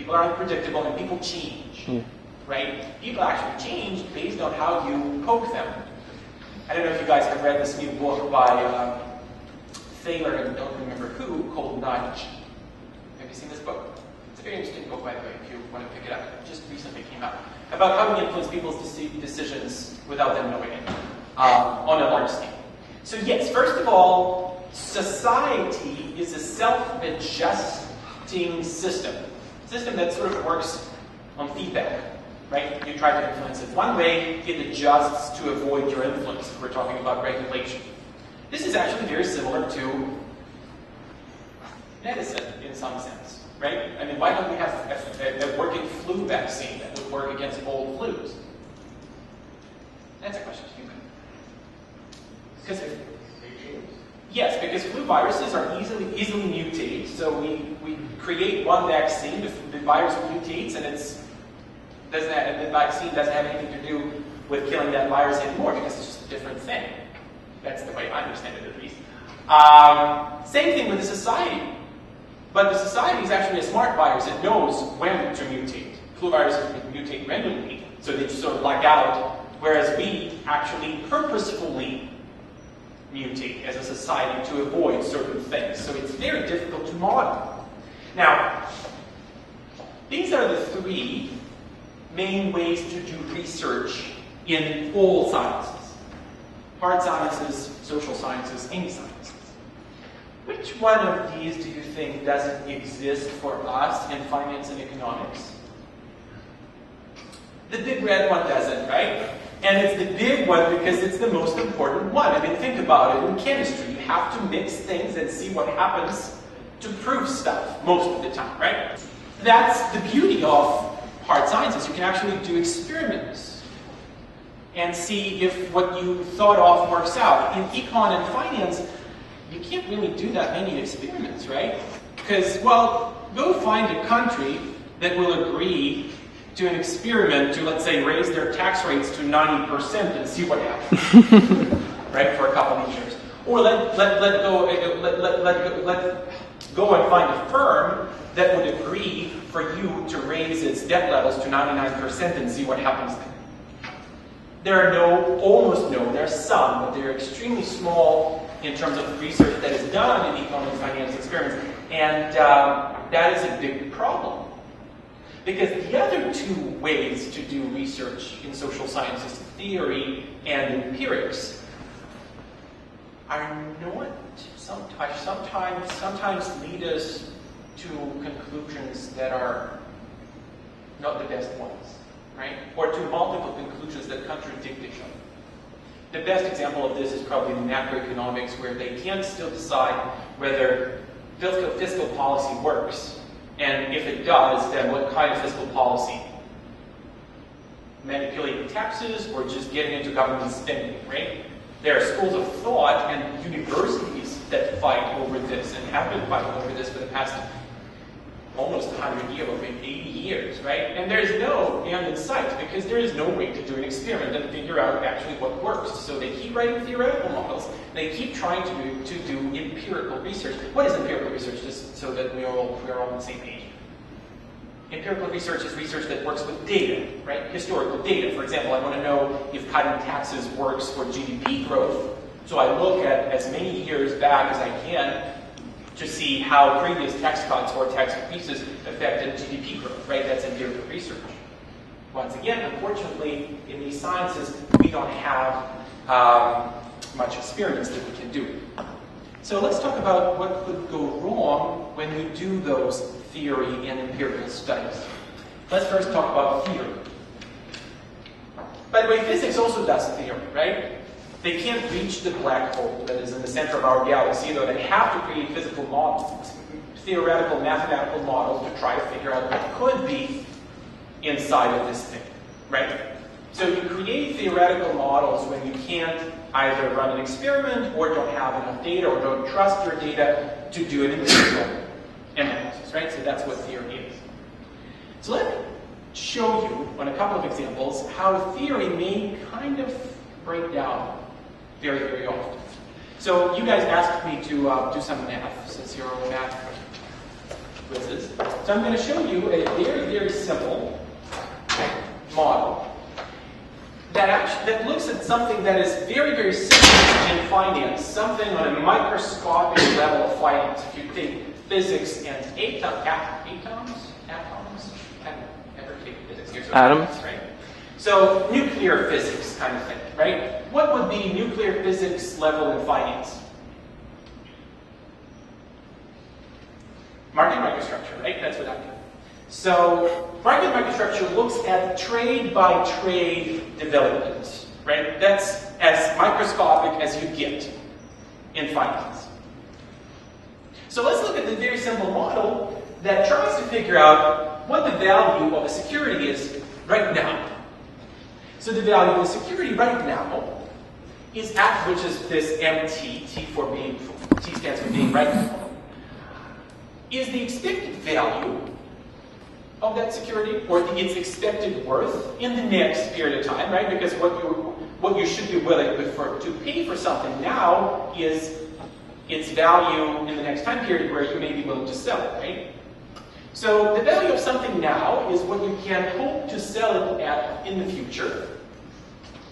People are unpredictable, and people change, right? People actually change based on how you poke them. I don't know if you guys have read this new book by Thaler, and I don't remember who, called Nudge. Have you seen this book? It's a very interesting book, by the way, if you want to pick it up. It just recently came out. About how we influence people's decisions without them knowing it on a large scale. So yes, first of all, society is a self-adjusting system. System that sort of works on feedback, right? You try to influence it one way, it adjusts to avoid your influence. We're talking about regulation. This is actually very similar to medicine in some sense, right? I mean, why don't we have a working flu vaccine that would work against old flus? That's a question to you. Because yes, because flu viruses are easily mutate. So we create one vaccine, the virus mutates, and the vaccine doesn't have anything to do with killing that virus anymore because it's just a different thing. That's the way I understand it, at least. Same thing with the society. But the society is actually a smart virus. It knows when to mutate. Flu viruses mutate randomly, so they just sort of black out, whereas we actually purposefully mutate as a society to avoid certain things. So it's very difficult to model. Now, these are the three main ways to do research in all sciences. Hard sciences, social sciences, any sciences. Which one of these do you think doesn't exist for us in finance and economics? The big red one doesn't, right? And it's the big one because it's the most important one. I mean, think about it. In chemistry, you have to mix things and see what happens to prove stuff most of the time, right? That's the beauty of hard sciences. You can actually do experiments and see if what you thought of works out. In econ and finance, you can't really do that many experiments, right? Because, well, go find a country that will agree to an experiment to, let's say, raise their tax rates to 90% and see what happens, right, for a couple of years. Or let go and find a firm that would agree for you to raise its debt levels to 99% and see what happens then. There are almost no, there are some, but they're extremely small in terms of research that is done in economic finance experiments, and that is a big problem. Because the other two ways to do research in social sciences, theory and empirics, are not sometimes lead us to conclusions that are not the best ones, right? Or to multiple conclusions that contradict each other. The best example of this is probably in macroeconomics, where they can't still decide whether fiscal policy works. And if it does, then what kind of fiscal policy? Manipulating taxes or just getting into government spending, right? There are schools of thought and universities that fight over this and have been fighting over this for the past almost 100 years, or maybe 80 years, right? And there's no end in sight because there is no way to do an experiment and figure out actually what works. So they keep writing theoretical models. They keep trying to do empirical research. What is empirical research? Just so that we're all on the same page. Empirical research is research that works with data, right? Historical data. For example, I want to know if cutting taxes works for GDP growth. So I look at as many years back as I can to see how previous tax cuts or tax increases affected GDP growth, right? That's empirical research. Once again, unfortunately, in these sciences, we don't have much experience that we can do. So let's talk about what could go wrong when we do those theory and empirical studies. Let's first talk about theory. By the way, physics also does theory, right? They can't reach the black hole that is in the center of our galaxy, though they have to create physical models, theoretical, mathematical models to try to figure out what could be inside of this thing, right? So you create theoretical models when you can't either run an experiment or don't have enough data or don't trust your data to do an empirical analysis, right? So that's what theory is. So let me show you on a couple of examples how theory may kind of break down very, very often. So you guys asked me to do some math, since you're all math quizzes. So I'm going to show you a very, very simple model that looks at something that is very, very simple in finance, something on a microscopic level of finance. If you take physics and atoms, I haven't ever taken physics here, so atoms, right? So nuclear physics kind of thing, right? What would be nuclear physics level in finance? Market microstructure, right? That's what I do. So market microstructure looks at trade by trade development, right? That's as microscopic as you get in finance. So let's look at the very simple model that tries to figure out what the value of a security is right now. So the value of a security right now is at, which is this MT, T stands for being right now, is the expected value of that security, or its expected worth in the next period of time, right? Because what you should be willing to pay for something now is its value in the next time period where you may be willing to sell it, right? So the value of something now is what you can hope to sell it at in the future,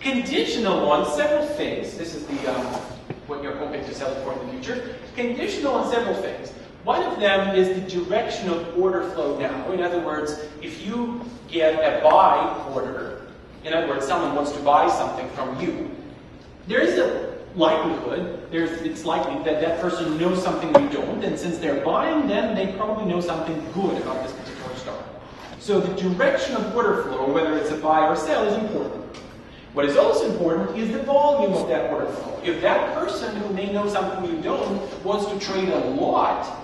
conditional on several things. This is the what you're hoping to sell it for in the future. Conditional on several things. One of them is the direction of order flow now. In other words, if you get a buy order, in other words, someone wants to buy something from you, there is a likelihood, it's likely that that person knows something you don't, and since they're buying, then they probably know something good about this particular stock. So the direction of order flow, whether it's a buy or sell, is important. What is also important is the volume of that order flow. If that person who may know something you don't wants to trade a lot,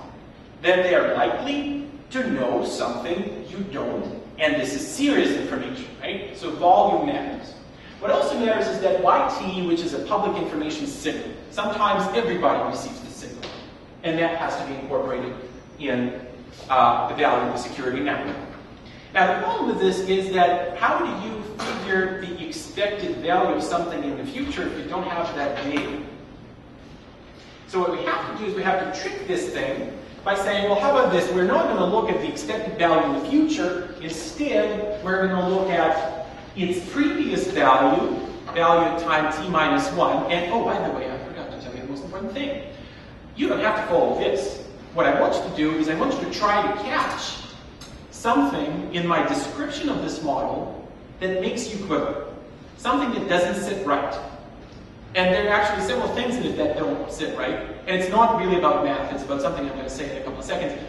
then they are likely to know something you don't, and this is serious information, right? So volume matters. What also matters is that YT, which is a public information signal. Sometimes everybody receives the signal, and that has to be incorporated in the value of the security now. Now, the problem with this is that how do you figure the expected value of something in the future if you don't have that data? So what we have to do is we have to trick this thing by saying, well, how about this? We're not going to look at the expected value in the future. Instead, we're going to look at its previous value at time t minus 1. And, oh, by the way, I forgot to tell you the most important thing. You don't have to follow this. What I want you to do is I want you to try to catch something in my description of this model that makes you quiver. Something that doesn't sit right. And there are actually several things in it that don't sit right. And it's not really about math, it's about something I'm going to say in a couple of seconds.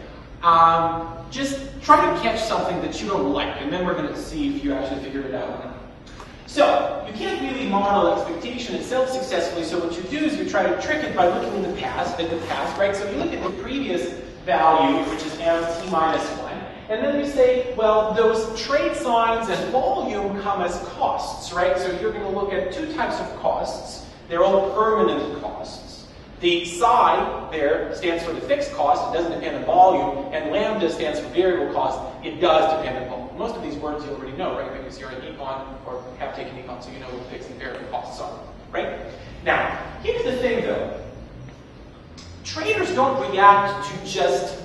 Just try to catch something that you don't like, and then we're going to see if you actually figured it out or not. So, you can't really model expectation itself successfully, so what you do is you try to trick it by looking in the past, right? So you look at the previous value, which is mt minus 1, and then you say, well, those trade signs and volume come as costs, right? So you're going to look at two types of costs. They're all permanent costs. The psi there stands for the fixed cost, it doesn't depend on volume, and lambda stands for variable cost, it does depend on volume. Most of these words you already know, right? Because you're in econ or have taken econ, so you know what fixed and variable costs are, right? Now, here's the thing though. Traders don't react to just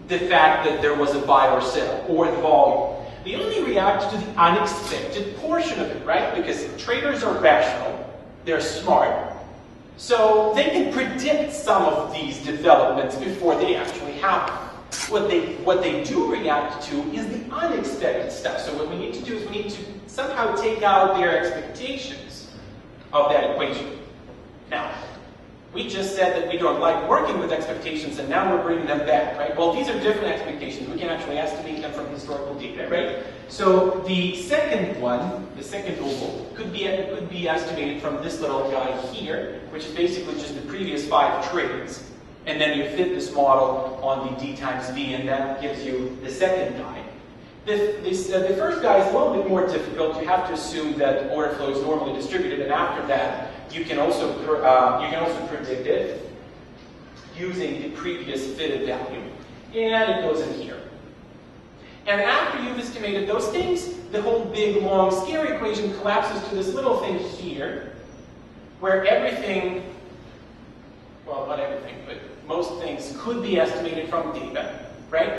the fact that there was a buy or sell, or the volume. They only react to the unexpected portion of it, right? Because traders are rational. They're smart, so they can predict some of these developments before they actually happen. What they do react to is the unexpected stuff. So what we need to do is we need to somehow take out their expectations of that equation. Now, we just said that we don't like working with expectations, and now we're bringing them back, right? Well, these are different expectations. We can actually estimate them from historical data, right? So the second one, the second oval, could be estimated from this little guy here, which is basically just the previous 5 trades. And then you fit this model on the d times v, and that gives you the second guy. The first guy is a little bit more difficult. You have to assume that order flow is normally distributed, and after that, you can also predict it using the previous fitted value. And it goes in here. And after you've estimated those things, the whole big, long, scary equation collapses to this little thing here, where everything, well, not everything, but most things could be estimated from data, right?